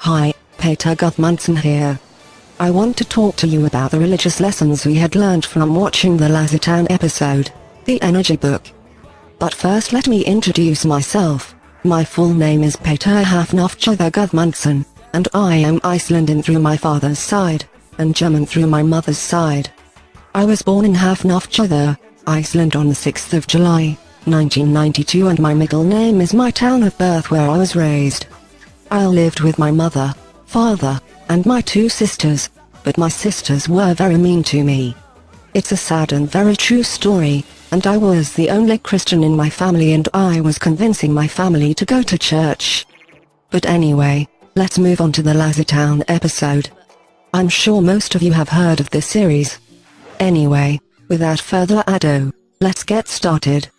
Hi, Peter Gudmundsson here. I want to talk to you about the religious lessons we had learned from watching the LazyTown episode, The Energy Book. But first let me introduce myself. My full name is Peter Hafnofjother Gudmundsson, and I am Icelandic through my father's side, and German through my mother's side. I was born in Hafnofjother, Iceland on the 6th of July, 1992, and my middle name is my town of birth where I was raised. I lived with my mother, father, and my two sisters, but my sisters were very mean to me. It's a sad and very true story, and I was the only Christian in my family and I was convincing my family to go to church. But anyway, let's move on to the LazyTown episode. I'm sure most of you have heard of this series. Anyway, without further ado, let's get started.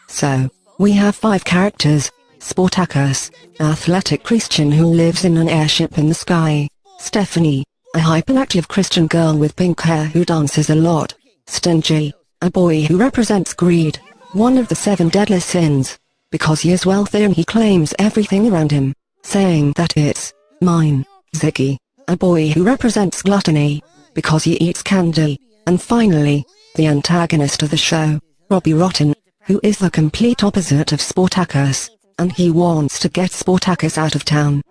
So, we have 5 characters: Spartacus, athletic Christian who lives in an airship in the sky; Stephanie, a hyperactive Christian girl with pink hair who dances a lot; Stingy, a boy who represents greed, one of the 7 deadly sins, because he is wealthy and he claims everything around him, saying that it's mine; Ziggy, a boy who represents gluttony, because he eats candy; and finally, the antagonist of the show, Robbie Rotten, who is the complete opposite of Spartacus, and he wants to get Spartacus out of town.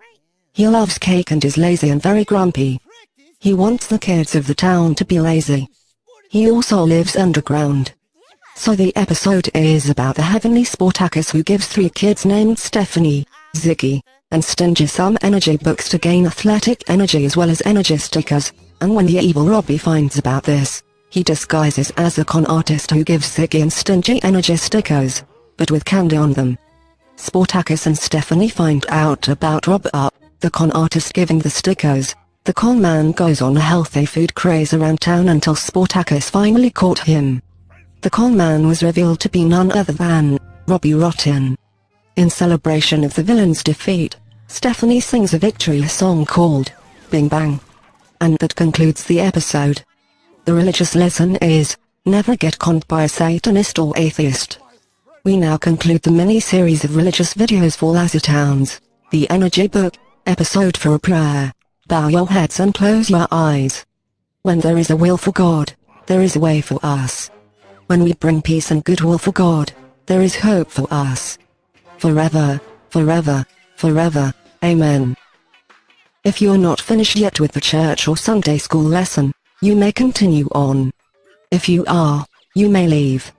He loves cake and is lazy and very grumpy. He wants the kids of the town to be lazy. He also lives underground. So the episode is about the heavenly Spartacus who gives 3 kids named Stephanie, Ziggy, and Stingy some energy books to gain athletic energy as well as energy stickers, and when the evil Robbie finds about this, he disguises as a con artist who gives Ziggy and Stingy energy stickers, but with candy on them. Spartacus and Stephanie find out about Robbie, the con artist giving the stickers. The con man goes on a healthy food craze around town until Spartacus finally caught him. The con man was revealed to be none other than Robbie Rotten. In celebration of the villain's defeat, Stephanie sings a victory song called Bing Bang. And that concludes the episode. The religious lesson is, never get conned by a Satanist or atheist. We now conclude the mini-series of religious videos for LazyTown's The Energy Book episode for a prayer. Bow your heads and close your eyes. When there is a will for God, there is a way for us. When we bring peace and goodwill for God, there is hope for us. Forever, forever, forever, amen. If you're not finished yet with the church or Sunday school lesson, you may continue on. If you are, you may leave.